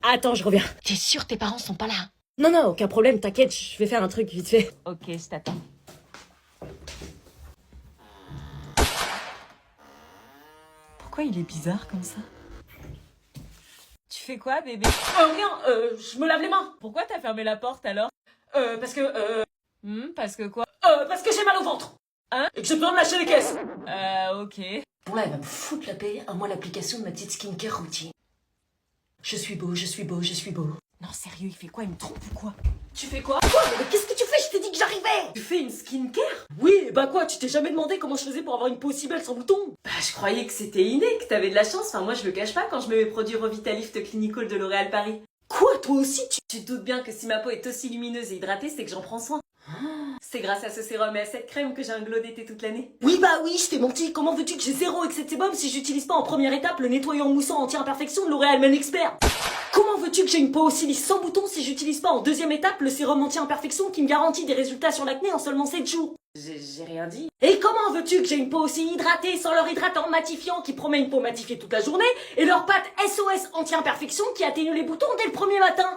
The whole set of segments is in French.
Attends, je reviens. T'es sûr tes parents sont pas là? Non, non, aucun problème, t'inquiète, je vais faire un truc vite fait. Ok, je t'attends. Pourquoi il est bizarre comme ça? Tu fais quoi, bébé? Rien, je me lave les mains. Pourquoi t'as fermé la porte alors? Parce que, Parce que quoi? parce que j'ai mal au ventre. Hein? Et que j'ai besoin de lâcher les caisses. Ok. Bon là, elle va me foutre la paix à moi l'application de ma petite skincare routine. Je suis beau, je suis beau, je suis beau. Non, sérieux, il fait quoi? Il me trompe ou quoi? Tu fais quoi? Quoi? Mais qu'est-ce que tu fais? Je t'ai dit que j'arrivais! Tu fais une skincare? Oui, bah quoi, tu t'es jamais demandé comment je faisais pour avoir une peau aussi belle sans boutons? Bah, je croyais que c'était inné, que t'avais de la chance. Enfin, moi, je le cache pas quand je mets mes produits Revitalift Clinical de L'Oréal Paris. Quoi, toi aussi Tu te doutes bien que si ma peau est aussi lumineuse et hydratée, c'est que j'en prends soin. C'est grâce à ce sérum et à cette crème que j'ai un glow d'été toute l'année. Oui, bah oui, je t'ai menti. Comment veux-tu que j'ai zéro excès de sébum si j'utilise pas en première étape le nettoyant moussant anti-imperfection de L'Oréal Men Expert? Comment veux-tu que j'ai une peau aussi lisse sans boutons si j'utilise pas en deuxième étape le sérum anti-imperfection qui me garantit des résultats sur l'acné en seulement 7 jours? J'ai rien dit. Et comment veux-tu que j'ai une peau aussi hydratée sans leur hydratant matifiant qui promet une peau matifiée toute la journée et leur pâte SOS anti-imperfection qui atténue les boutons dès le premier matin?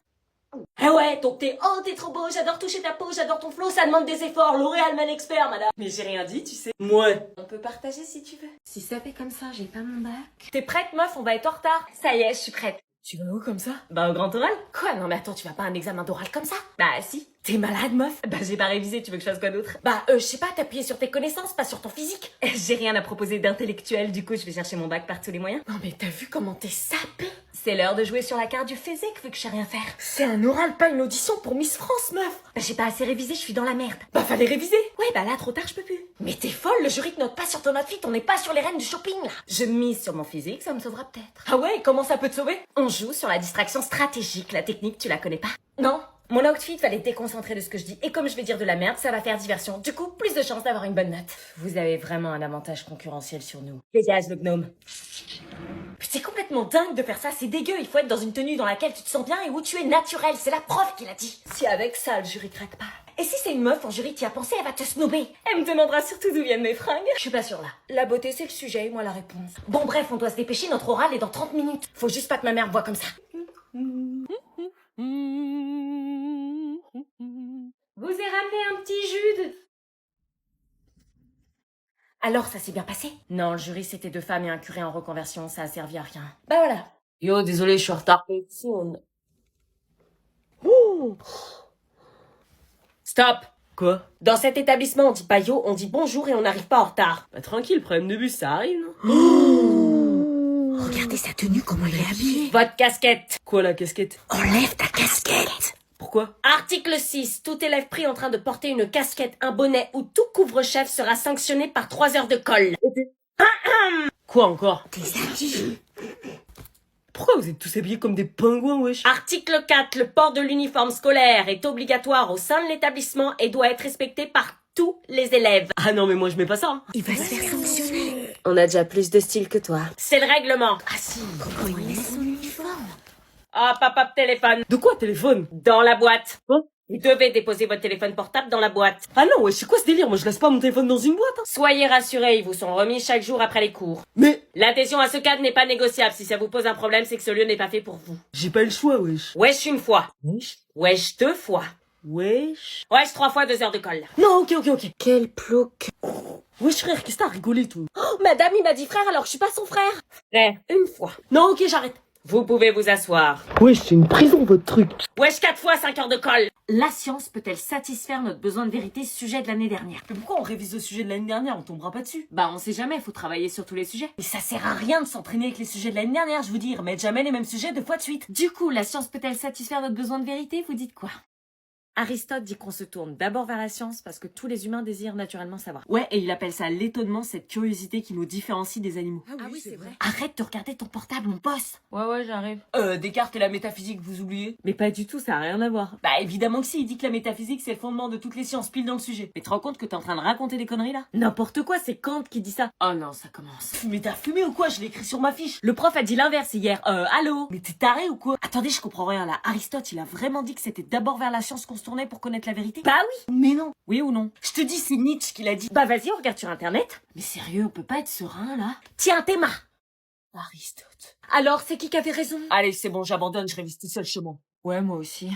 Eh ouais, donc t'es trop beau, j'adore toucher ta peau, j'adore ton flow, ça demande des efforts, L'Oréal Men Expert, madame. Mais j'ai rien dit, tu sais. Ouais. On peut partager si tu veux. Si ça fait comme ça, j'ai pas mon bac. T'es prête, meuf? On va être en retard. Ça y est, je suis prête. Tu vas où comme ça? Bah, au grand oral. Quoi? Non mais attends, tu vas pas à un examen d'oral comme ça? Bah, si. T'es malade, meuf? Bah, j'ai pas révisé, tu veux que je fasse quoi d'autre? Bah, je sais pas, t'appuyer sur tes connaissances, pas sur ton physique. J'ai rien à proposer d'intellectuel, du coup, je vais chercher mon bac par tous les moyens. Non mais t'as vu comment t'es sapée? C'est l'heure de jouer sur la carte du physique, vu que je sais rien faire. C'est un oral, pas une audition pour Miss France, meuf. Bah, j'ai pas assez révisé, je suis dans la merde. Bah, fallait réviser. Ouais, bah là, trop tard, je peux plus. Mais t'es folle, le jury te note pas sur ton outfit, on n'est pas sur les reines du shopping, là. Je mise sur mon physique, ça me sauvera peut-être. Ah ouais, comment ça peut te sauver? On joue sur la distraction stratégique, la technique, tu la connais pas? Non. Mon outfit va les déconcentrer de ce que je dis, et comme je vais dire de la merde, ça va faire diversion. Du coup, plus de chances d'avoir une bonne note. Vous avez vraiment un avantage concurrentiel sur nous. Dégage le gnome. C'est complètement dingue de faire ça, c'est dégueu, il faut être dans une tenue dans laquelle tu te sens bien et où tu es naturel, c'est la prof qui l'a dit. Si avec ça, le jury craque pas. Et si c'est une meuf en jury qui a pensé, elle va te snobber. Elle me demandera surtout d'où viennent mes fringues. Je suis pas sûre là. La beauté, c'est le sujet, et moi la réponse. Bon bref, on doit se dépêcher, notre oral est dans 30 minutes. Faut juste pas que ma mère me voie comme ça. Vous ai ramené un petit jus de... Alors, ça s'est bien passé? Non, le jury, c'était 2 femmes et un curé en reconversion, ça a servi à rien. Bah voilà. Yo, désolé, je suis en retard. Stop. Quoi? Dans cet établissement, on dit pas yo, on dit bonjour et on n'arrive pas en retard. Bah tranquille, problème de bus, ça arrive, non? Regardez sa tenue, comment il est habillé. Votre casquette. Quoi, la casquette? Enlève ta casquette. Pourquoi? Article 6. Tout élève pris en train de porter une casquette, un bonnet ou tout couvre-chef sera sanctionné par 3 heures de colle. Quoi encore? Tes habits. Pourquoi vous êtes tous habillés comme des pingouins, wesh? Article 4. Le port de l'uniforme scolaire est obligatoire au sein de l'établissement et doit être respecté par tous les élèves. Ah non, mais moi je mets pas ça. Hein. Il va se faire sanctionner. On a déjà plus de style que toi. C'est le règlement. Ah si, comment il met son uniforme. Ah, papa, téléphone. De quoi, téléphone? Dans la boîte. Quoi? Vous devez déposer votre téléphone portable dans la boîte. Ah non, wesh, c'est quoi ce délire? Moi je laisse pas mon téléphone dans une boîte, hein. Soyez rassurés, ils vous sont remis chaque jour après les cours. Mais L'adhésion à ce cadre n'est pas négociable. Si ça vous pose un problème, c'est que ce lieu n'est pas fait pour vous. j'ai pas le choix, wesh. Wesh une fois. Wesh? Wesh 2 fois. Wesh? Wesh 3 fois 2 heures de colle. Non, ok. Quel plouc. Wesh frère, qu'est-ce que t'as rigolé, toi? Oh, madame, il m'a dit frère alors que je suis pas son frère. Frère, une fois. Non, ok, j'arrête. Vous pouvez vous asseoir. Wesh, c'est une prison, votre truc. Wesh 4 fois 5 heures de colle. La science peut-elle satisfaire notre besoin de vérité sujet de l'année dernière? Mais pourquoi on révise le sujet de l'année dernière? On tombera pas dessus. Bah on sait jamais, faut travailler sur tous les sujets. Mais ça sert à rien de s'entraîner avec les sujets de l'année dernière, je vous dire. Mettre jamais les mêmes sujets 2 fois de suite. Du coup, la science peut-elle satisfaire notre besoin de vérité? Vous dites quoi? Aristote dit qu'on se tourne d'abord vers la science parce que tous les humains désirent naturellement savoir. Ouais, et il appelle ça l'étonnement, cette curiosité qui nous différencie des animaux. Ah oui, c'est vrai. Arrête de regarder ton portable, mon boss. Ouais, j'arrive. Descartes et la métaphysique, vous oubliez? Mais pas du tout, ça a rien à voir. Bah évidemment que si, il dit que la métaphysique c'est le fondement de toutes les sciences, pile dans le sujet. Mais tu te rends compte que t'es en train de raconter des conneries là? N'importe quoi, c'est Kant qui dit ça. Oh non, ça commence. Mais t'as fumé ou quoi? Je l'ai écrit sur ma fiche. Le prof a dit l'inverse hier, allô? Mais t'es taré ou quoi? Attendez, je comprends rien là. Aristote, il a vraiment dit que c'était d'abord vers la science qu'on se tournait pour connaître la vérité? Bah oui. Mais non. Oui ou non? Je te dis, c'est Nietzsche qui l'a dit. Bah vas-y, on regarde sur internet. Mais sérieux, on peut pas être serein là? Tiens, Théma. Aristote. Alors, c'est qui avait raison? Allez, c'est bon, j'abandonne, je révise tout seul chez moi. Ouais, moi aussi.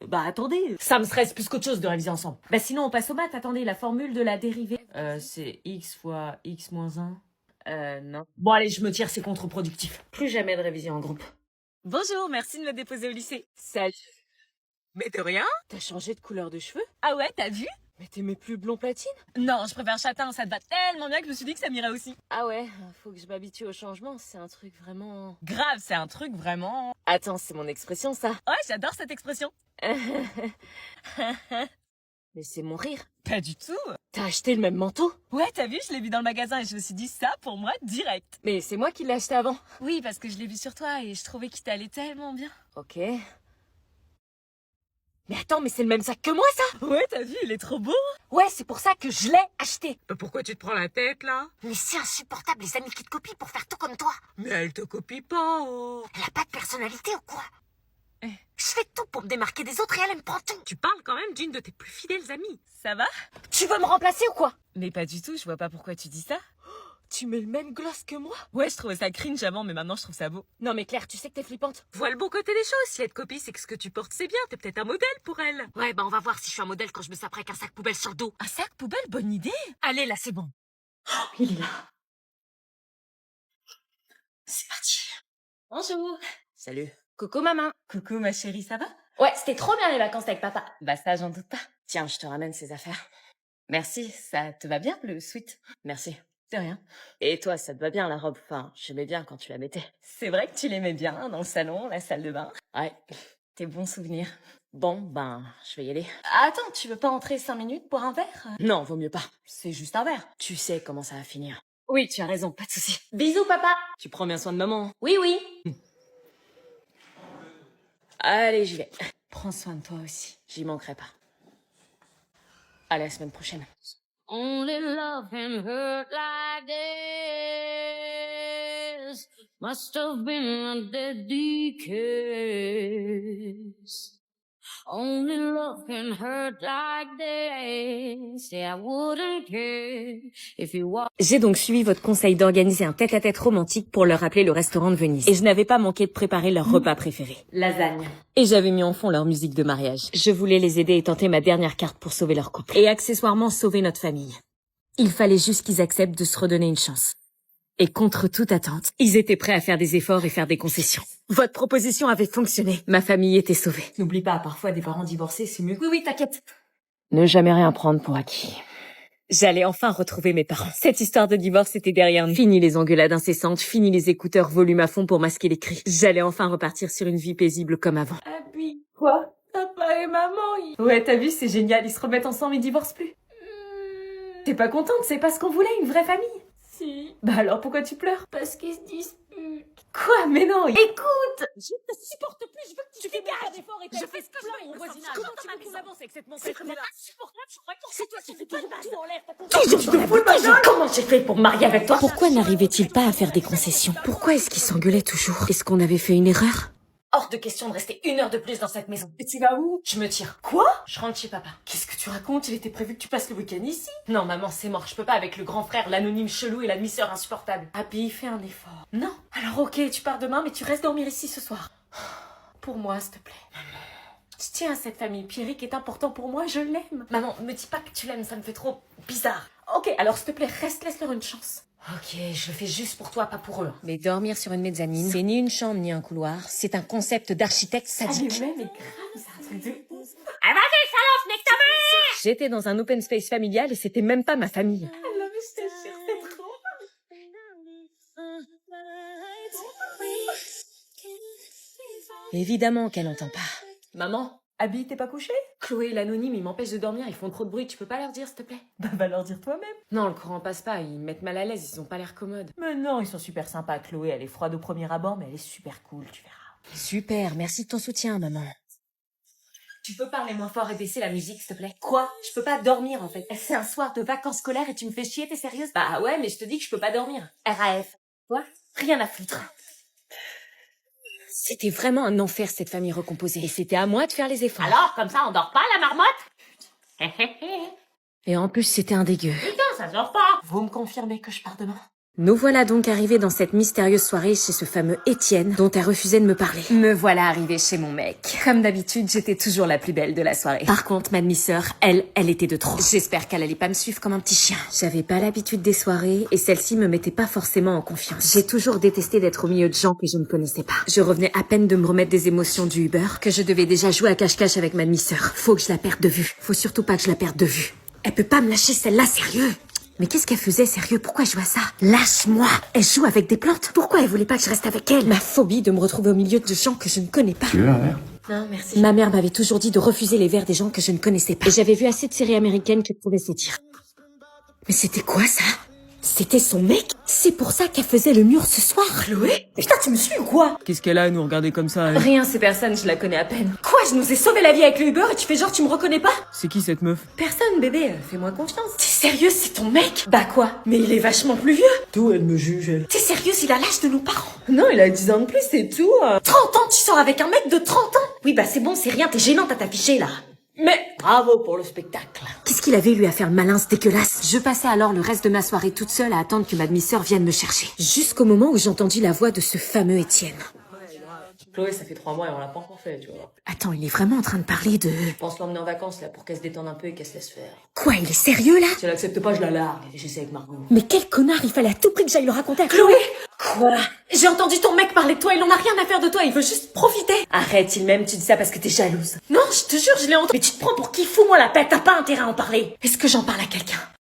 Bah attendez, ça me stresse plus qu'autre chose de réviser ensemble. Bah sinon, on passe aux maths. Attendez, la formule de la dérivée. C'est x fois x moins 1. Non. Bon allez, je me tire, c'est contre-productif. Plus jamais de révision en groupe. Bonjour, merci de me déposer au lycée. Salut. Mais de rien. T'as changé de couleur de cheveux? Ah ouais, t'as vu? Mais t'aimais plus blond platine? Non, je préfère châtain, ça te va tellement bien que je me suis dit que ça m'irait aussi. Ah ouais, faut que je m'habitue au changement, c'est un truc vraiment... Grave, c'est un truc vraiment... Attends, c'est mon expression ça. Ouais, j'adore cette expression. Mais c'est mon rire. Pas du tout. T'as acheté le même manteau? Ouais, t'as vu, je l'ai vu dans le magasin et je me suis dit ça pour moi direct. Mais c'est moi qui l'ai acheté avant. Oui, parce que je l'ai vu sur toi et je trouvais qu'il t'allait tellement bien. Ok. Mais attends, mais c'est le même sac que moi ça? Ouais, t'as vu, il est trop beau. Ouais, c'est pour ça que je l'ai acheté. Pourquoi tu te prends la tête là? Mais c'est insupportable les amis qui te copient pour faire tout comme toi. Mais elle te copie pas, oh. Elle a pas de personnalité ou quoi? Eh. Je fais tout pour me démarquer des autres et elle me prend tout. Tu parles quand même d'une de tes plus fidèles amies. Ça va? Tu veux me remplacer ou quoi? Mais pas du tout, je vois pas pourquoi tu dis ça. Tu mets le même gloss que moi? Ouais, je trouvais ça cringe avant, mais maintenant je trouve ça beau. Non mais Claire, tu sais que t'es flippante. Vois le bon côté des choses, si elle te copie, c'est que ce que tu portes c'est bien, t'es peut-être un modèle pour elle. Ouais, bah on va voir si je suis un modèle quand je me saperai qu'un sac poubelle sur le dos. Un sac poubelle, bonne idée. Allez, là c'est bon. Il est là. C'est parti. Bonjour. Salut. Coucou maman. Coucou ma chérie, ça va? Ouais, c'était trop bien les vacances avec papa. Bah ça, j'en doute pas. Tiens, je te ramène ces affaires. Merci, ça te va bien le sweat? Merci. De rien. Et toi, ça te va bien la robe? Enfin, j'aimais bien quand tu la mettais. C'est vrai que tu l'aimais bien, dans le salon, la salle de bain. Ouais. Tes bons souvenirs. Bon, ben, je vais y aller. Attends, tu veux pas entrer 5 minutes boire un verre? Non, vaut mieux pas. C'est juste un verre. Tu sais comment ça va finir. Oui, tu as raison, pas de souci. Bisous papa. Tu prends bien soin de maman. Oui, oui. Allez, j'y vais. Prends soin de toi aussi. J'y manquerai pas. À la semaine prochaine. Only love can hurt like this. Must have been a deadly kiss. Only love can hurt like this. Yeah, I wouldn't care if you walked. J'ai donc suivi votre conseil d'organiser un tête-à-tête romantique pour leur rappeler le restaurant de Venise. Et je n'avais pas manqué de préparer leur repas préféré. Lasagne. Et j'avais mis en fond leur musique de mariage. Je voulais les aider et tenter ma dernière carte pour sauver leur couple. Et accessoirement sauver notre famille. Il fallait juste qu'ils acceptent de se redonner une chance. Et contre toute attente, ils étaient prêts à faire des efforts et faire des concessions. Votre proposition avait fonctionné. Ma famille était sauvée. N'oublie pas, parfois des parents divorcés, c'est mieux. Oui, t'inquiète. Ne jamais rien prendre pour acquis. J'allais enfin retrouver mes parents. Cette histoire de divorce était derrière nous. Fini les engueulades incessantes, fini les écouteurs volume à fond pour masquer les cris. J'allais enfin repartir sur une vie paisible comme avant. Abby. Quoi? Papa et maman, Ouais, t'as vu, c'est génial, ils se remettent ensemble, ils divorcent plus. T'es pas contente, c'est pas ce qu'on voulait, une vraie famille? Si, Bah alors pourquoi tu pleures? parce qu'ils se disputent. Quoi? Mais non, Écoute, Je ne te supporte plus, je veux que tu dégages. Je fais ce que je veux, mon voisinage. Comment tu veux qu'on avance avec cette montée? C'est insupportable, je crois que c'est toi qui fais tout en l'air. Comment j'ai fait pour me marier avec toi? Pourquoi n'arrivait-il pas à faire des concessions? Pourquoi est-ce qu'ils s'engueulaient toujours? Est-ce qu'on avait fait une erreur? Hors de question de rester 1 heure de plus dans cette maison. Et tu vas où? Je me tire. Quoi? Je rentre chez papa. Qu'est-ce que tu racontes? Il était prévu que tu passes le week-end ici. Non, maman, c'est mort. Je peux pas avec le grand frère, l'anonyme chelou et la demi-sœur insupportable. Abby, fais un effort. Non. Alors ok, tu pars demain, mais tu restes dormir ici ce soir. Pour moi, s'il te plaît. Je tiens à cette famille. Pierrick est important pour moi, je l'aime. Maman, me dis pas que tu l'aimes, ça me fait trop bizarre. Ok, alors s'il te plaît, reste, laisse-leur une chance. Ok, je le fais juste pour toi, pas pour eux. Mais dormir sur une mezzanine, c'est ni une chambre ni un couloir, c'est un concept d'architecte sadique. mais grave, c'est un truc de ouf. J'étais dans un open space familial et c'était même pas ma famille. Ah non, mais je te jure, c'est trop. Évidemment qu'elle n'entend pas. Maman, Abby, t'es pas couchée? Chloé et l'anonyme, ils m'empêchent de dormir, ils font trop de bruit, tu peux pas leur dire, s'il te plaît? Bah, va leur dire toi-même. Non, le courant passe pas, ils me mettent mal à l'aise, ils ont pas l'air commodes. Mais non, ils sont super sympas. Chloé, elle est froide au premier abord, mais elle est super cool, tu verras. Super, merci de ton soutien, maman. Tu peux parler moins fort et baisser la musique, s'il te plaît? Quoi? Je peux pas dormir, en fait. C'est un soir de vacances scolaires et tu me fais chier, t'es sérieuse? Bah ouais, mais je te dis que je peux pas dormir. RAF. Quoi? Rien à foutre. C'était vraiment un enfer cette famille recomposée. Et c'était à moi de faire les efforts. Alors, comme ça, on dort pas, la marmotte? Et en plus, c'était un dégueu. Putain, ça dort pas. Vous me confirmez que je pars demain? Nous voilà donc arrivés dans cette mystérieuse soirée chez ce fameux Étienne dont elle refusait de me parler. Me voilà arrivée chez mon mec. Comme d'habitude, j'étais toujours la plus belle de la soirée. Par contre, ma demi-sœur, elle était de trop. J'espère qu'elle allait pas me suivre comme un petit chien. J'avais pas l'habitude des soirées et celle-ci me mettait pas forcément en confiance. J'ai toujours détesté d'être au milieu de gens que je ne connaissais pas. Je revenais à peine de me remettre des émotions du Uber que je devais déjà jouer à cache-cache avec ma demi-sœur. Faut que je la perde de vue. Faut surtout pas que je la perde de vue. Elle peut pas me lâcher celle-là, sérieux. Mais qu'est-ce qu'elle faisait, sérieux? Pourquoi elle joue à ça? Lâche-moi! Elle joue avec des plantes? Pourquoi elle voulait pas que je reste avec elle? Ma phobie de me retrouver au milieu de gens que je ne connais pas. Tu veux un verre? Non, merci. Ma mère m'avait toujours dit de refuser les verres des gens que je ne connaissais pas. Et j'avais vu assez de séries américaines que je pouvais se dire. Mais c'était quoi, ça? C'était son mec? C'est pour ça qu'elle faisait le mur ce soir? Chloé? Putain, tu me suis ou quoi? Qu'est-ce qu'elle a à nous regarder comme ça, elle? Rien, c'est personne, je la connais à peine. Quoi, je nous ai sauvé la vie avec le Uber et tu fais genre tu me reconnais pas? C'est qui cette meuf? Personne, bébé, fais-moi confiance. T'es sérieux, c'est ton mec? Bah quoi? Mais il est vachement plus vieux. D'où elle me juge, elle? T'es sérieux, il a l'âge de nos parents? Non, il a 10 ans de plus, c'est tout. 30 ans, tu sors avec un mec de 30 ans? Oui, bah c'est bon, c'est rien, t'es gênante à t'afficher là. Mais bravo pour le spectacle. Qu'est-ce qu'il avait lui à faire le malin, ce dégueulasse? Je passais alors le reste de ma soirée toute seule à attendre que ma demi-sœur vienne me chercher. Jusqu'au moment où j'entendis la voix de ce fameux Étienne. Chloé, ça fait 3 mois et on l'a pas encore fait, tu vois. Attends, il est vraiment en train de parler de... Je pense l'emmener en vacances, là, pour qu'elle se détende un peu et qu'elle se laisse faire. Quoi, il est sérieux là? Si elle accepte pas, je la largue. J'essaie avec Margot. Mais quel connard, il fallait à tout prix que j'aille le raconter à Chloé. Quoi? J'ai entendu ton mec parler de toi, il en a rien à faire de toi, il veut juste profiter. Arrête, il m'aime, tu dis ça parce que t'es jalouse. Non, je te jure, je l'ai entendu. Mais tu te prends pour qui? Fous-moi la paix, t'as pas intérêt à en parler. Est-ce que j'en parle à quelqu'un?